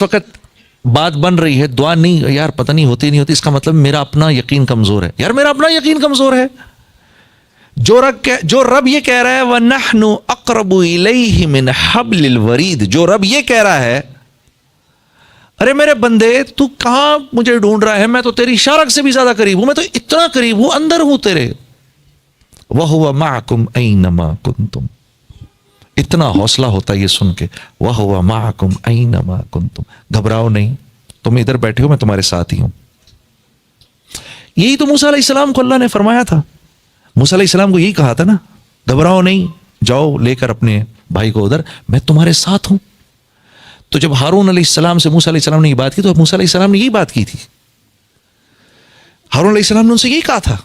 وقت بات بن رہی ہے دعا نہیں یار پتہ نہیں ہوتی نہیں ہوتی، اس کا مطلب میرا اپنا یقین کمزور ہے. یار میرا اپنا یقین کمزور ہے. جو رب یہ کہہ رہا ہے وَنَحْنُ أَقْرَبُ إِلَيْهِ مِنْ حَبْلِ الْوَرِيدِ، جو رب یہ کہہ رہا ہے ارے میرے بندے تو کہاں مجھے ڈھونڈ رہا ہے، میں تو تیری شارک سے بھی زیادہ قریب ہوں، میں تو اتنا قریب ہوں، اندر ہوں تیرے. وَهُوَ مَعَكُمْ أَيْنَمَا كُنْتُمْ، اتنا حوصلہ ہوتا ہے یہ سن کے. وَهُوَ مَعَكُمْ أَيْنَمَا كُنْتُمْ، گھبراؤ نہیں، تم ادھر بیٹھے ہو میں تمہارے ساتھ ہی ہوں. یہی تو موسیٰ علیہ السلام کو اللہ نے فرمایا تھا. موسیٰ علیہ السلام کو یہی کہا تھا نا، گھبراؤ نہیں، جاؤ لے کر اپنے بھائی کو ادھر، میں تمہارے ساتھ ہوں. تو جب ہارون علیہ السلام سے موسیٰ علیہ السلام نے یہ بات کی تو موسیٰ علیہ السلام نے یہی بات کی تھی. ہارون علیہ السلام نے ان سے یہی کہا تھا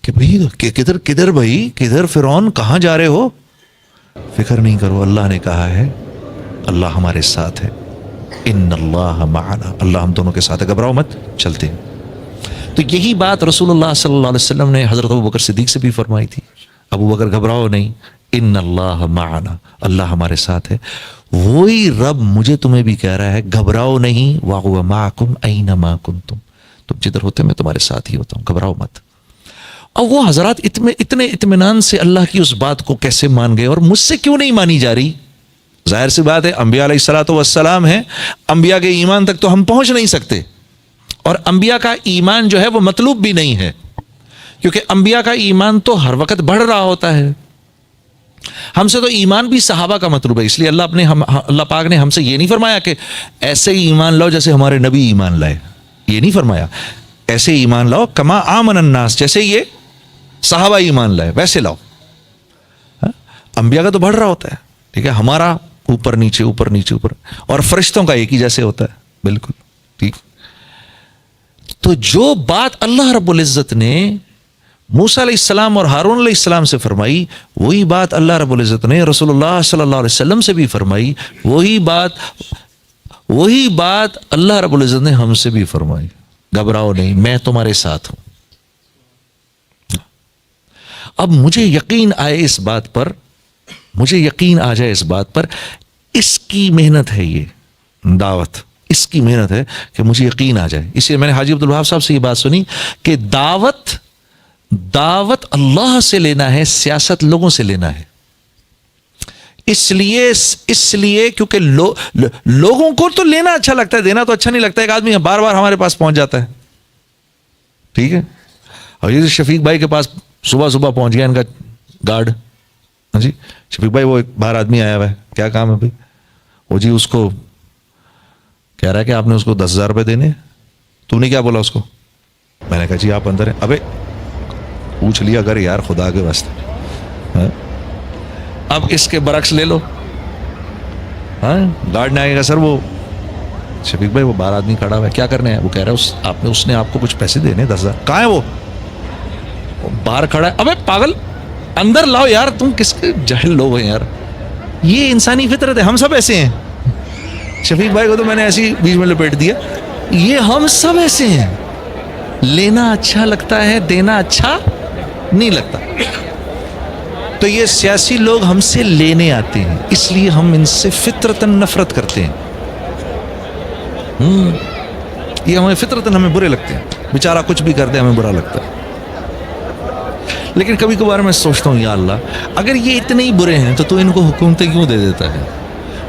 کہ بھائی کدھر بھائی کدھر فرعون، کہاں جا رہے ہو؟ فکر نہیں کرو، اللہ نے کہا ہے اللہ ہمارے ساتھ ہے. ان اللہ معنا، اللہ ہم دونوں کے ساتھ ہے، گھبراؤ مت، چلتے ہیں. تو یہی بات رسول اللہ صلی اللہ علیہ وسلم نے حضرت ابو بکر صدیق سے بھی فرمائی تھی. ابو بکر گھبراؤ نہیں، ان اللہ معنا، اللہ ہمارے ساتھ ہے. وہی رب مجھے تمہیں بھی کہہ رہا ہے گھبراؤ نہیں، وَهُوَ مَعَكُمْ أَيْنَمَا كُنْتُمْ، تم جدھر ہوتے میں تمہارے ساتھ ہی ہوتا ہوں، گھبراؤ مت. اور وہ حضرات اتنے اطمینان سے اللہ کی اس بات کو کیسے مان گئے، اور مجھ سے کیوں نہیں مانی جا رہی؟ ظاہر سی بات ہے انبیاء علیہ الصلوۃ والسلام ہیں، انبیاء کے ایمان تک تو ہم پہنچ نہیں سکتے، اور انبیاء کا ایمان جو ہے وہ مطلوب بھی نہیں ہے، کیونکہ انبیاء کا ایمان تو ہر وقت بڑھ رہا ہوتا ہے. ہم سے تو ایمان بھی صحابہ کا مطلوب ہے، اس لیے اللہ پاک نے ہم سے یہ نہیں فرمایا کہ ایسے ہی ایمان لاؤ جیسے ہمارے نبی ایمان لائے، یہ نہیں فرمایا. ایسے ایمان لاؤ کما آمن الناس، جیسے یہ صحابہ ایمان لائے ویسے لاؤ. انبیاء کا تو بڑھ رہا ہوتا ہے، ٹھیک ہے، ہمارا اوپر نیچے اوپر نیچے اوپر، اور فرشتوں کا ایک ہی جیسے ہوتا ہے، بالکل ٹھیک. تو جو بات اللہ رب العزت نے موسیٰ علیہ السلام اور ہارون علیہ السلام سے فرمائی، وہی بات اللہ رب العزت نے رسول اللہ صلی اللہ علیہ وسلم سے بھی فرمائی، وہی بات اللہ رب العزت نے ہم سے بھی فرمائی. گھبراؤ نہیں، میں تمہارے ساتھ ہوں. اب مجھے یقین آئے اس بات پر، مجھے یقین آ جائے اس بات پر، اس کی محنت ہے یہ دعوت، اس کی محنت ہے کہ مجھے یقین آ جائے. اس لیے میں نے حاجی عبدالوہاب صاحب سے یہ بات سنی کہ دعوت اللہ سے لینا ہے، سیاست لوگوں سے لینا ہے. اس لیے کیونکہ لوگوں کو تو لینا اچھا لگتا ہے، دینا تو اچھا نہیں لگتا. ایک آدمی بار بار ہمارے پاس پہنچ جاتا ہے، ٹھیک ہے، اور یہ شفیق بھائی کے پاس صبح پہنچ گیا ان کا گارڈ. ہاں جی شفیق بھائی، وہ ایک باہر آدمی آیا ہوا ہے، کیا کام ہے بھائی؟ وہ جی اس کو کہہ رہا ہے کہ آپ نے اس کو 10,000 روپے دینے. تو نے کیا بولا اس کو؟ میں نے کہا جی آپ اندر ہیں. ابے پوچھ لیا اگر یار خدا کے واسطے. اب اس کے برعکس لے لو، ہاں گارڈ نے آئے گا سر وہ شفیق بھائی وہ باہر آدمی کھڑا ہوا ہے، کیا کرنے ہیں؟ وہ کہہ رہا ہے اس نے آپ کو کچھ پیسے دینے 10,000. کہاں ہے وہ باہر کھڑا ہے. ابے پاگل اندر لاؤ یار، تم کس کے جاہل لوگ ہیں یار. یہ انسانی فطرت ہے، ہم سب ایسے ہیں. شفیق بھائی کو تو میں نے ایسی بیچ میں لپیٹ دیا. یہ ہم سب ایسے ہیں، لینا اچھا لگتا ہے، دینا اچھا نہیں لگتا. تو یہ سیاسی لوگ ہم سے لینے آتے ہیں، اس لیے ہم ان سے فطرتاً نفرت کرتے ہیں. یہ ہمیں فطرتاً ہمیں برے لگتے ہیں، بیچارہ کچھ بھی کر دے ہمیں برا لگتا ہے. لیکن کبھی کبھار میں سوچتا ہوں یا اللہ اگر یہ اتنے ہی برے ہیں تو ان کو حکومتیں کیوں دے دیتا ہے؟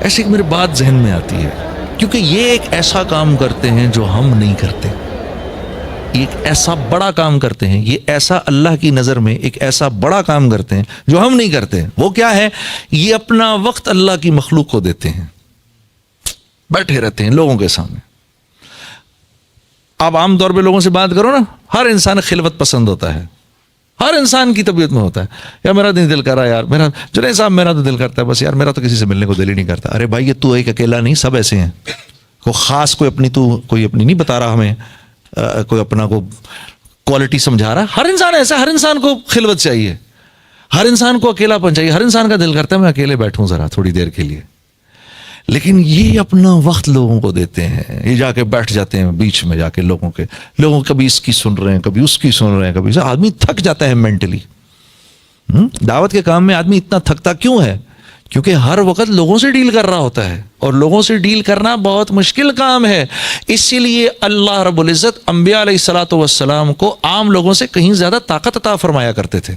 ایسی میری بات ذہن میں آتی ہے، کیونکہ یہ ایک ایسا کام کرتے ہیں جو ہم نہیں کرتے. ایک ایسا بڑا کام کرتے ہیں، یہ ایسا اللہ کی نظر میں ایک ایسا بڑا کام کرتے ہیں جو ہم نہیں کرتے. وہ کیا ہے؟ یہ اپنا وقت اللہ کی مخلوق کو دیتے ہیں، بیٹھے رہتے ہیں لوگوں کے سامنے. آپ عام طور پہ لوگوں سے بات کرو نا، ہر انسان خلوت پسند ہوتا ہے، ہر انسان کی طبیعت میں ہوتا ہے. یار میرا نہیں دل کر رہا، یار میرا جنید صاحب میرا تو دل کرتا ہے، بس یار میرا تو کسی سے ملنے کو دل ہی نہیں کرتا. ارے بھائی یہ تو ایک اکیلا نہیں، سب ایسے ہیں. کوئی اپنی نہیں بتا رہا ہمیں، کوئی اپنا کو کوالٹی سمجھا رہا. ہر انسان ایسا، ہر انسان کو خلوت چاہیے، ہر انسان کو اکیلا پن چاہیے. ہر انسان کا دل کرتا ہے میں اکیلے بیٹھوں ذرا تھوڑی دیر کے لیے. لیکن یہ اپنا وقت لوگوں کو دیتے ہیں، یہ جا کے بیٹھ جاتے ہیں بیچ میں جا کے لوگوں کبھی اس کی سن رہے ہیں، کبھی اس کی سن رہے ہیں، کبھی آدمی تھک جاتا ہے مینٹلی. دعوت کے کام میں آدمی اتنا تھکتا کیوں ہے؟ کیونکہ ہر وقت لوگوں سے ڈیل کر رہا ہوتا ہے اور لوگوں سے ڈیل کرنا بہت مشکل کام ہے. اسی لیے اللہ رب العزت انبیاء علیہ الصلوۃ والسلام کو عام لوگوں سے کہیں زیادہ طاقت عطا فرمایا کرتے تھے.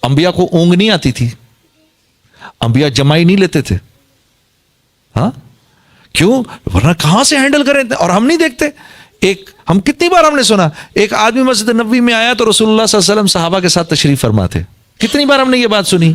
انبیاء کو اونگ نہیں آتی تھی, انبیاء جمائی نہیں لیتے تھے. ہاں کیوں؟ ورنہ کہاں سے ہینڈل کریں. اور ہم نہیں دیکھتے, ہم کتنی بار ہم نے سنا ایک آدمی مسجد نبوی میں آیا تو رسول اللہ صلی اللہ علیہ وسلم صحابہ کے ساتھ تشریف فرما تھے. کتنی بار ہم نے یہ بات سنی.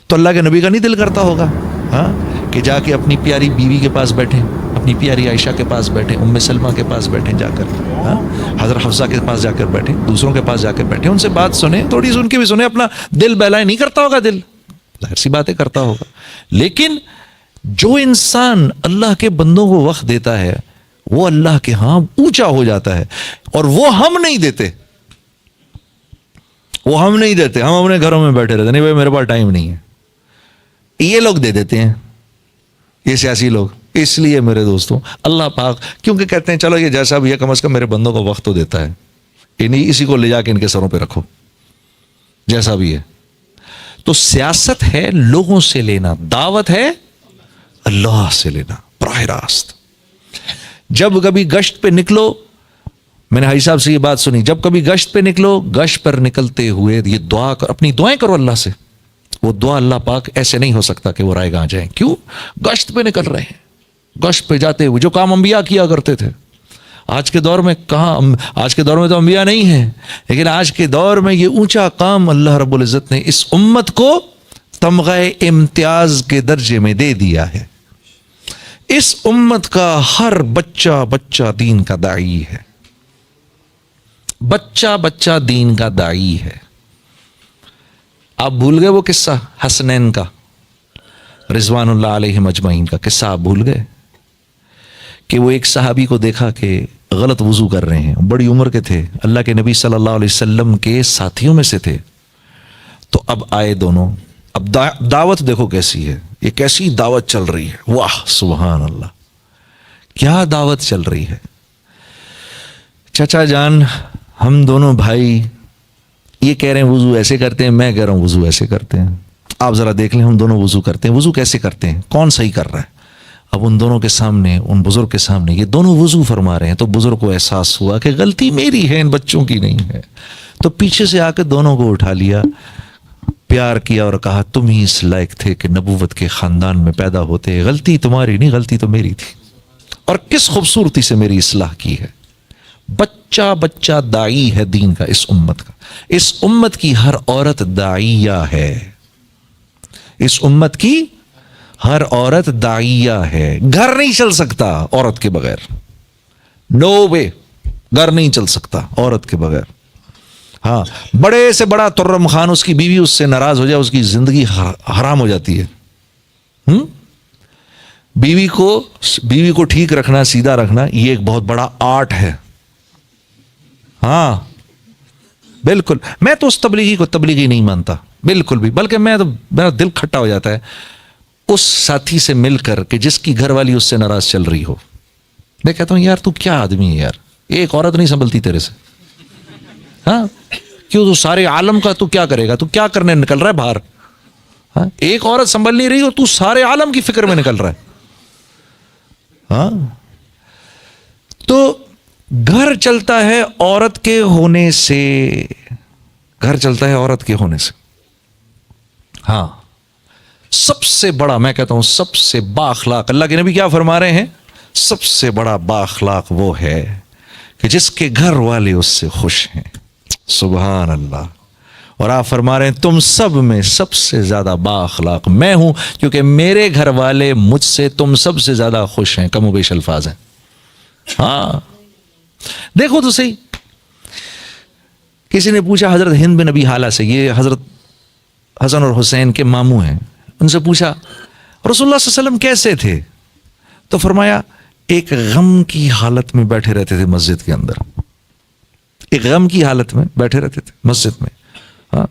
تو اللہ کے نبی کا نہیں دل کرتا ہوگا ہاں کہ جا کے اپنی پیاری بیوی کے پاس بیٹھیں, اپنی پیاری عائشہ کے پاس بیٹھیں, ام سلمہ کے پاس بیٹھیں جا کر, ہاں حضرت حفصہ کے پاس جا کر بیٹھیں, دوسروں کے پاس جا کر بیٹھیں, ان سے بات سنیں, تھوڑی سی ان کی بھی سنیں. اپنا دل بہلائے نہیں کرتا ہوگا, دل ظاہر سی باتیں کرتا ہوگا. لیکن جو انسان اللہ کے بندوں کو وقت دیتا ہے وہ اللہ کے ہاں اونچا ہو جاتا ہے, اور وہ ہم نہیں دیتے. ہم اپنے گھروں میں بیٹھے رہتے, نہیں بھائی میرے پاس ٹائم نہیں ہے. یہ لوگ دے دیتے ہیں, یہ سیاسی لوگ. اس لیے میرے دوستوں اللہ پاک کیونکہ کہتے ہیں چلو یہ جیسا بھی ہے کم از کم میرے بندوں کو وقت تو دیتا ہے, انہیں اسی کو لے جا کے ان کے سروں پہ رکھو جیسا بھی ہے. تو سیاست ہے لوگوں سے لینا, دعوت ہے اللہ سے لینا براہ راست. جب کبھی گشت پہ نکلو, میں نے حاجی صاحب سے یہ بات سنی, جب کبھی گشت پہ نکلو, گشت پر نکلتے ہوئے یہ دعا کر, اپنی دعائیں کرو اللہ سے. وہ دعا اللہ پاک ایسے نہیں ہو سکتا کہ وہ رائے گاہ جائیں. کیوں؟ گشت پہ نکل رہے ہیں, گشت پہ جاتے ہوئے جو کام انبیاء کیا کرتے تھے. آج کے دور میں کہاں, آج کے دور میں تو انبیاء نہیں ہیں, لیکن آج کے دور میں یہ اونچا کام اللہ رب العزت نے اس امت کو تمغہ امتیاز کے درجے میں دے دیا ہے. اس امت کا ہر بچہ دین کا داعی ہے, بچہ دین کا داعی ہے. آپ بھول گئے وہ قصہ حسنین کا, رضوان اللہ علیہ اجمعین کا قصہ آپ بھول گئے کہ وہ ایک صحابی کو دیکھا کہ غلط وضو کر رہے ہیں, بڑی عمر کے تھے, اللہ کے نبی صلی اللہ علیہ وسلم کے ساتھیوں میں سے تھے. تو اب آئے دونوں, اب دعوت دیکھو کیسی ہے, یہ کیسی دعوت چل رہی ہے, واہ سبحان اللہ, کیا دعوت چل رہی ہے. چچا جان ہم دونوں بھائی یہ کہہ رہے ہیں وضو ایسے کرتے ہیں, میں کہہ رہا ہوں وضو ایسے کرتے ہیں. آپ ذرا دیکھ لیں ہم دونوں وضو کرتے ہیں, وضو کیسے کرتے ہیں, کون صحیح کر رہا ہے. اب ان دونوں کے سامنے, ان بزرگ کے سامنے یہ دونوں وضو فرما رہے ہیں, تو بزرگ کو احساس ہوا کہ غلطی میری ہے, ان بچوں کی نہیں ہے. تو پیچھے سے آ کے دونوں کو اٹھا لیا, پیار کیا اور کہا تم ہی اس لائق تھے کہ نبوت کے خاندان میں پیدا ہوتے, غلطی تمہاری نہیں, غلطی تو میری تھی, اور کس خوبصورتی سے میری اصلاح کی ہے. بچہ داعی ہے دین کا اس امت کا. اس امت کی ہر عورت داعیہ ہے, اس امت کی ہر عورت داعیہ ہے. گھر نہیں چل سکتا عورت کے بغیر, نو وے, گھر نہیں چل سکتا عورت کے بغیر. ہاں بڑے سے بڑا ترم خان, اس کی بیوی اس سے ناراض ہو جائے, اس کی زندگی حرام ہو جاتی ہے. بیوی کو ٹھیک رکھنا, سیدھا رکھنا, یہ ایک بہت بڑا آرٹ ہے. ہاں بالکل, میں تو اس تبلیغی کو تبلیغی نہیں مانتا بالکل بھی, بلکہ میرا دل کھٹا ہو جاتا ہے اس ساتھی سے مل کر کہ جس کی گھر والی اس سے ناراض چل رہی ہو. میں کہتا ہوں یار تو کیا آدمی ہے یار, ایک عورت نہیں سنبھلتی تیرے سے. ہاں کیوں, تو سارے عالم کا تو کیا کرے گا, تو کیا کرنے نکل رہا ہے باہر. ہاں ایک عورت سنبھل نہیں رہی اور تو سارے عالم کی فکر میں نکل رہا ہے. ہاں تو گھر چلتا ہے عورت کے ہونے سے, گھر چلتا ہے عورت کے ہونے سے. ہاں سب سے بڑا, میں کہتا ہوں سب سے با اخلاق, اللہ کے نبی کیا فرما رہے ہیں, سب سے بڑا با اخلاق وہ ہے کہ جس کے گھر والے اس سے خوش ہیں. سبحان اللہ. اور آپ فرما رہے ہیں تم سب میں سب سے زیادہ با اخلاق میں ہوں, کیونکہ میرے گھر والے مجھ سے تم سب سے زیادہ خوش ہیں. کم و بیش الفاظ ہیں. ہاں دیکھو تو صحیح. کسی نے پوچھا حضرت ہند بن ابی حالہ سے, یہ حضرت حسن اور حسین کے ماموں ہیں, ان سے پوچھا رسول اللہ صلی اللہ علیہ وسلم کیسے تھے, تو فرمایا ایک غم کی حالت میں بیٹھے رہتے تھے مسجد کے اندر, ایک غم کی حالت میں بیٹھے رہتے تھے مسجد میں. ہاں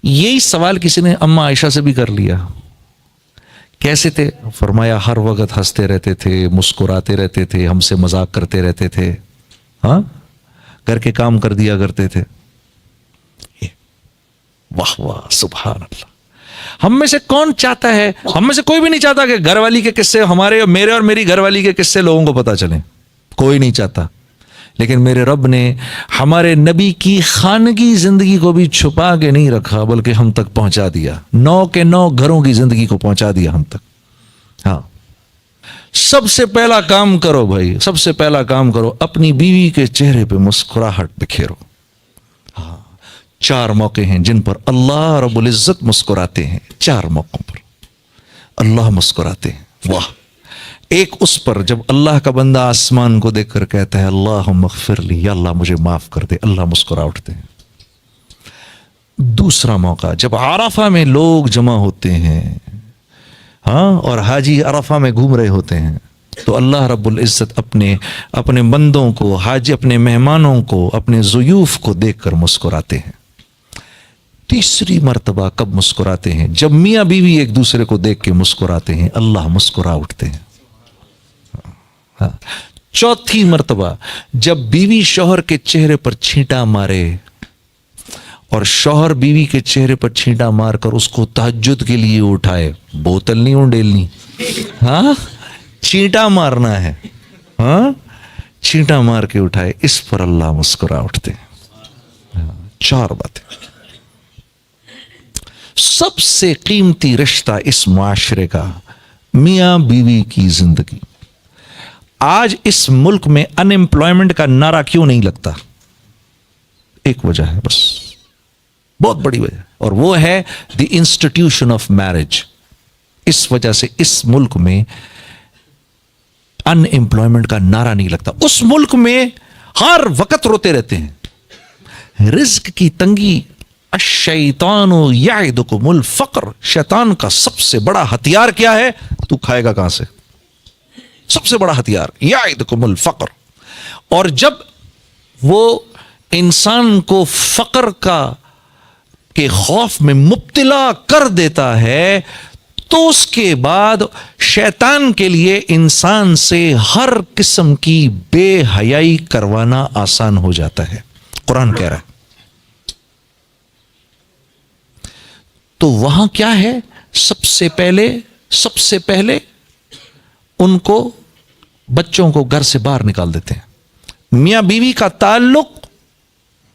یہی سوال کسی نے اماں عائشہ سے بھی کر لیا, کیسے تھے, فرمایا ہر وقت ہنستے رہتے تھے, مسکراتے رہتے تھے, ہم سے مذاق کرتے رہتے تھے. ہاں گھر کے کام کر دیا کرتے تھے. واہ واہ سبحان اللہ. ہم میں سے کون چاہتا ہے, ہم میں سے کوئی بھی نہیں چاہتا کہ گھر والی کے قصے ہمارے, میرے اور میری گھر والی کے قصے لوگوں کو پتا چلیں, کوئی نہیں چاہتا. لیکن میرے رب نے ہمارے نبی کی خانگی زندگی کو بھی چھپا کے نہیں رکھا, بلکہ ہم تک پہنچا دیا, 9 کے 9 گھروں کی زندگی کو پہنچا دیا ہم تک. ہاں, سب سے پہلا کام کرو بھائی, سب سے پہلا کام کرو, اپنی بیوی کے چہرے پہ مسکراہٹ بکھیرو. ہاں, 4 موقع ہیں جن پر اللہ رب العزت مسکراتے ہیں, 4 موقعوں پر اللہ مسکراتے ہیں. واہ. ایک اس پر جب اللہ کا بندہ آسمان کو دیکھ کر کہتا ہے اللہم اغفر لی, یا اللہ مجھے معاف کر دے, اللہ مسکرا اٹھتے ہیں. دوسرا موقع جب عرفہ میں لوگ جمع ہوتے ہیں, ہاں, اور حاجی عرفہ میں گھوم رہے ہوتے ہیں, تو اللہ رب العزت اپنے بندوں کو, حاجی اپنے مہمانوں کو, اپنے ضیوف کو دیکھ کر مسکراتے ہیں. تیسری مرتبہ کب مسکراتے ہیں؟ جب میاں بیوی ایک دوسرے کو دیکھ کے مسکراتے ہیں, اللہ مسکرا اٹھتے ہیں. چوتھی مرتبہ جب بیوی شوہر کے چہرے پر چھینٹا مارے, اور شوہر بیوی کے چہرے پر چھینٹا مار کر اس کو تہجد کے لیے اٹھائے, بوتل نہیں اونڈیلنی, ہاں, چھینٹا مارنا ہے, ہاں, چھینٹا مار کے اٹھائے, اس پر اللہ مسکرا اٹھتے ہیں. 4 باتیں. سب سے قیمتی رشتہ اس معاشرے کا میاں بیوی کی زندگی. آج اس ملک میں ان ایمپلائمنٹ کا نعرہ کیوں نہیں لگتا؟ ایک وجہ ہے بس, بہت بڑی وجہ, اور وہ ہے دی انسٹیٹیوشن آف میرج. اس وجہ سے اس ملک میں ان ایمپلائمنٹ کا نعرہ نہیں لگتا. اس ملک میں ہر وقت روتے رہتے ہیں, رزق کی تنگی. الشیطان یعدکم الفقر, شیطان کا سب سے بڑا ہتھیار کیا ہے؟ تو کھائے گا کہاں سے؟ سب سے بڑا ہتھیار یعدکم الفقر. اور جب وہ انسان کو فقر کے خوف میں مبتلا کر دیتا ہے, تو اس کے بعد شیطان کے لیے انسان سے ہر قسم کی بے حیائی کروانا آسان ہو جاتا ہے. قرآن کہہ رہا ہے. تو وہاں کیا ہے؟ سب سے پہلے ان کو, بچوں کو گھر سے باہر نکال دیتے ہیں. میاں بیوی کا تعلق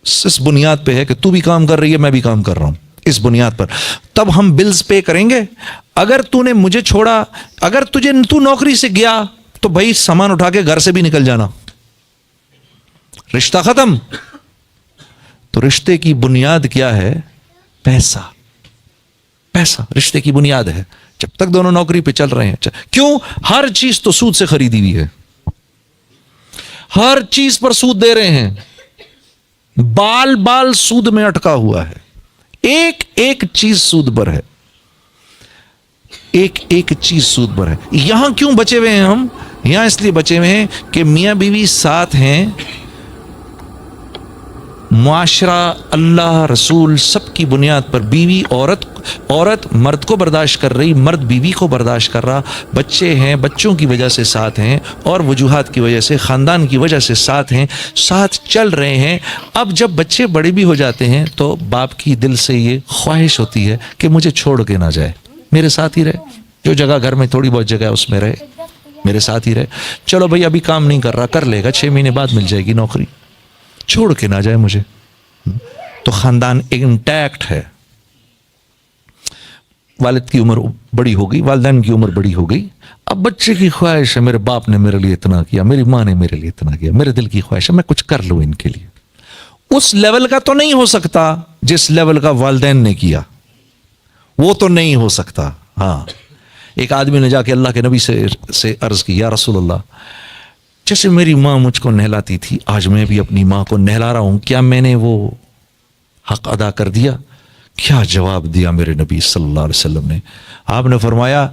اس بنیاد پہ ہے کہ تو بھی کام کر رہی ہے, میں بھی کام کر رہا ہوں, اس بنیاد پر. تب ہم بلز پے کریں گے. اگر تو نے مجھے چھوڑا, اگر تو نوکری سے گیا, تو بھائی سامان اٹھا کے گھر سے بھی نکل جانا, رشتہ ختم. تو رشتے کی بنیاد کیا ہے؟ پیسہ. پیسہ رشتے کی بنیاد ہے. جب تک دونوں نوکری پہ چل رہے ہیں, کیوں؟ ہر چیز تو سود سے خریدی ہوئی ہے, ہر چیز پر سود دے رہے ہیں, بال سود میں اٹکا ہوا ہے, ایک چیز سود پر ہے, ایک چیز سود پر ہے. یہاں کیوں بچے ہوئے ہیں ہم؟ یہاں اس لیے بچے ہوئے ہیں کہ میاں بیوی ساتھ ہیں, معاشرہ, اللہ, رسول, سب کی بنیاد پر بیوی عورت مرد کو برداشت کر رہی, مرد بیوی کو برداشت کر رہا, بچے ہیں, بچوں کی وجہ سے ساتھ ہیں, اور وجوہات کی وجہ سے, خاندان کی وجہ سے ساتھ ہیں, ساتھ چل رہے ہیں. اب جب بچے بڑے بھی ہو جاتے ہیں تو باپ کی دل سے یہ خواہش ہوتی ہے کہ مجھے چھوڑ کے نہ جائے, میرے ساتھ ہی رہے, جو جگہ گھر میں تھوڑی بہت جگہ ہے اس میں رہے, میرے ساتھ ہی رہے. چلو بھائی ابھی کام نہیں کر رہا, کر لے گا, 6 مہینے بعد مل جائے گی نوکری, چھوڑ کے نہ جائے مجھے. تو خاندان انٹیکٹ ہے. والد کی عمر بڑی ہو گئی, والدین کی عمر بڑی ہو گئی, اب بچے کی خواہش ہے میرے باپ نے میرے لیے اتنا کیا, میری ماں نے میرے لیے اتنا کیا, میرے دل کی خواہش ہے میں کچھ کر لوں ان کے لیے. اس لیول کا تو نہیں ہو سکتا جس لیول کا والدین نے کیا, وہ تو نہیں ہو سکتا. ہاں, ایک آدمی نے جا کے اللہ کے نبی سے عرض کی, یا رسول اللہ, جیسے میری ماں مجھ کو نہلاتی تھی, آج میں بھی اپنی ماں کو نہلا رہا ہوں, کیا میں نے وہ حق ادا کر دیا؟ کیا جواب دیا میرے نبی صلی اللہ علیہ وسلم نے؟ آپ نے فرمایا,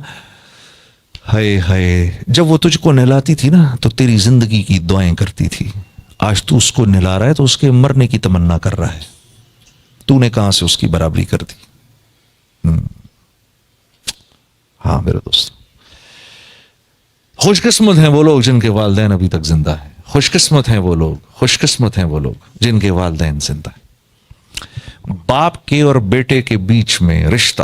ہائے ہائے, جب وہ تجھ کو نہلاتی تھی نا تو تیری زندگی کی دعائیں کرتی تھی, آج تو اس کو نہلا رہا ہے تو اس کے مرنے کی تمنا کر رہا ہے, تو نے کہاں سے اس کی برابری کر دی؟ ہاں میرے دوست, خوش قسمت ہیں وہ لوگ جن کے والدین ابھی تک زندہ ہیں, خوش قسمت ہیں وہ لوگ جن کے والدین زندہ ہیں. باپ کے اور بیٹے کے بیچ میں رشتہ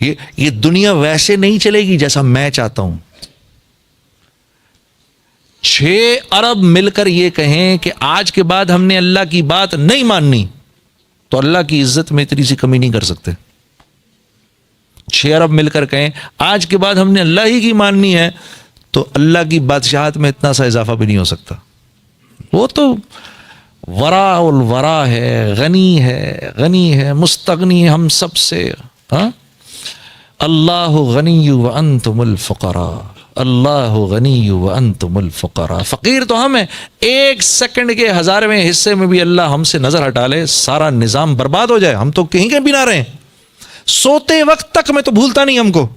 یہ دنیا ویسے نہیں چلے گی جیسا میں چاہتا ہوں. 6 ارب مل کر یہ کہیں کہ آج کے بعد ہم نے اللہ کی بات نہیں ماننی تو اللہ کی عزت میں اتنی سی کمی نہیں کر سکتے. 6 ارب مل کر کہیں آج کے بعد ہم نے اللہ ہی کی ماننی ہے تو اللہ کی بادشاہت میں اتنا سا اضافہ بھی نہیں ہو سکتا. وہ تو ورا الورا ہے، غنی ہے مستغنی ہم سب سے. ہاں، اللہ غنی وانتم الفقراء، اللہ غنی وانتم الفقراء. فقیر تو ہم ہیں. 1 سیکنڈ کے 1000ویں حصے میں بھی اللہ ہم سے نظر ہٹا لے، سارا نظام برباد ہو جائے، ہم تو کہیں کے بھی نہ رہیں. سوتے وقت تک میں تو بھولتا نہیں ہم کو،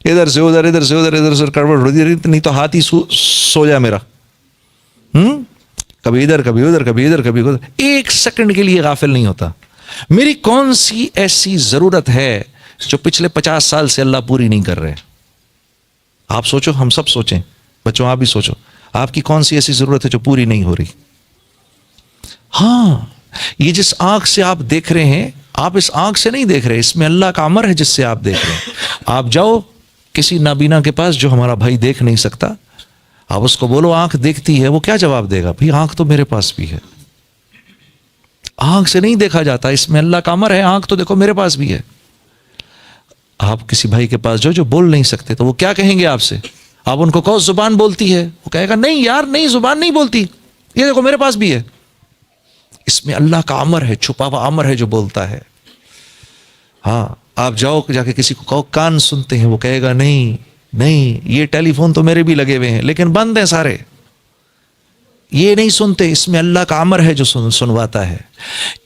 ادھر سے ادھر ادھر سے ادھر ادھر سے کڑوڑ نہیں تو ہاتھ ہی سو جائے میرا. کبھی ادھر کبھی ادھر کبھی ادھر کبھی ادھر. 1 سیکنڈ کے لیے غافل نہیں ہوتا. میری کون سی ایسی ضرورت ہے جو پچھلے 50 سال سے اللہ پوری نہیں کر رہے؟ آپ سوچو، ہم سب سوچیں، بچوں آپ بھی سوچو، آپ کی کون سی ایسی ضرورت ہے جو پوری نہیں ہو رہی؟ ہاں، یہ جس آنکھ سے آپ دیکھ رہے ہیں، آپ اس آنکھ سے نہیں دیکھ رہے، اس میں اللہ کا امر ہے جس سے آپ دیکھ رہے ہیں. آپ جاؤ کسی نابینا کے پاس جو ہمارا بھائی دیکھ نہیں سکتا، آپ اس کو بولو آنکھ دیکھتی ہے، وہ کیا جواب دے گا؟ بھائی آنکھ تو میرے پاس بھی ہے. آنکھ سے نہیں دیکھا جاتا، اس میں اللہ کا امر ہے، آنکھ تو دیکھو میرے پاس بھی ہے. آپ کسی بھائی کے پاس جو بول نہیں سکتے تو وہ کیا کہیں گے آپ سے؟ آپ ان کو کہو زبان بولتی ہے، وہ کہے گا نہیں یار نہیں، زبان نہیں بولتی، یہ دیکھو میرے پاس بھی ہے. اس میں اللہ کا امر ہے، چھپا ہوا امر ہے جو بولتا ہے. ہاں، آپ جاؤ جا کے کسی کو کہو کان سنتے ہیں، وہ کہے گا نہیں نہیں، یہ ٹیلی فون تو میرے بھی لگے ہوئے ہیں لیکن بند ہیں سارے، یہ نہیں سنتے. اس میں اللہ کا امر ہے جو سنواتا ہے.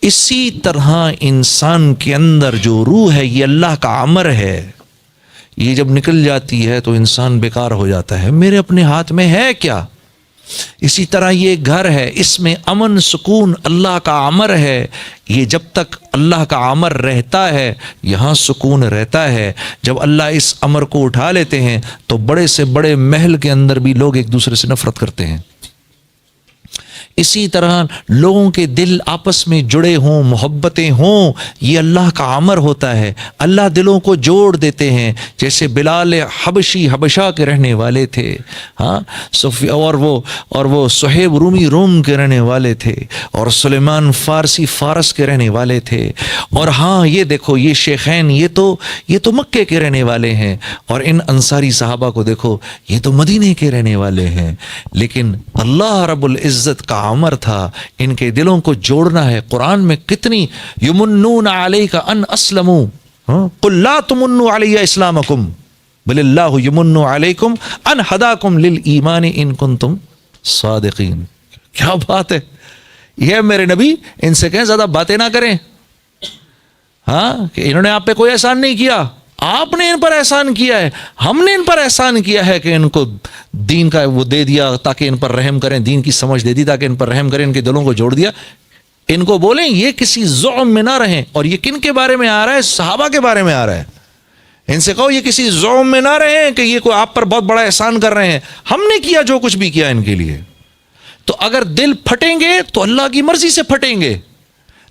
اسی طرح انسان کے اندر جو روح ہے یہ اللہ کا امر ہے. یہ جب نکل جاتی ہے تو انسان بیکار ہو جاتا ہے، میرے اپنے ہاتھ میں ہے کیا. اسی طرح یہ گھر ہے، اس میں امن سکون اللہ کا امر ہے. یہ جب تک اللہ کا امر رہتا ہے یہاں سکون رہتا ہے. جب اللہ اس امر کو اٹھا لیتے ہیں تو بڑے سے بڑے محل کے اندر بھی لوگ ایک دوسرے سے نفرت کرتے ہیں. اسی طرح لوگوں کے دل آپس میں جڑے ہوں، محبتیں ہوں، یہ اللہ کا امر ہوتا ہے. اللہ دلوں کو جوڑ دیتے ہیں. جیسے بلال حبشی حبشہ کے رہنے والے تھے، ہاں، اور وہ صہیب رومی روم کے رہنے والے تھے، اور سلیمان فارسی فارس کے رہنے والے تھے. اور ہاں یہ دیکھو یہ شیخین یہ تو مکے کے رہنے والے ہیں، اور ان انصاری صحابہ کو دیکھو یہ تو مدینے کے رہنے والے ہیں. لیکن اللہ رب العزت کا امر تھا ان کے دلوں کو جوڑنا ہے. قرآن میں کتنی یمنون علیک ان اسلموا، قل لا تمنوا علی اسلامکم بل اللہ یمن علیکم ان ہداکم للایمان ان کنتم صادقین. کیا بات ہے. یہ میرے نبی ان سے کہیں زیادہ باتیں نہ کریں. ہاں، کہ انہوں نے آپ پہ کوئی احسان نہیں کیا، آپ نے ان پر احسان کیا ہے. ہم نے ان پر احسان کیا ہے کہ ان کو دین کا وہ دے دیا تاکہ ان پر رحم کریں، دین کی سمجھ دے دی تاکہ ان پر رحم کریں، ان کے دلوں کو جوڑ دیا. ان کو بولیں یہ کسی زعم میں نہ رہیں. اور یہ کن کے بارے میں آ رہا ہے؟ صحابہ کے بارے میں آ رہا ہے. ان سے کہو یہ کسی زعم میں نہ رہیں کہ یہ کوئی آپ پر بہت بڑا احسان کر رہے ہیں. ہم نے کیا جو کچھ بھی کیا ان کے لیے. تو اگر دل پھٹیں گے تو اللہ کی مرضی سے پھٹیں گے،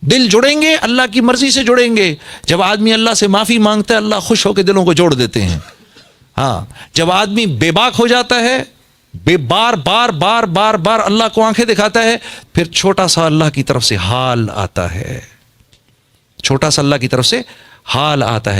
دل جڑیں گے اللہ کی مرضی سے جڑیں گے. جب آدمی اللہ سے معافی مانگتا ہے اللہ خوش ہو کے دلوں کو جوڑ دیتے ہیں. ہاں، جب آدمی بے باک ہو جاتا ہے، بار بار بار بار بار اللہ کو آنکھیں دکھاتا ہے، پھر چھوٹا سا اللہ کی طرف سے حال آتا ہے، چھوٹا سا اللہ کی طرف سے حال آتا ہے.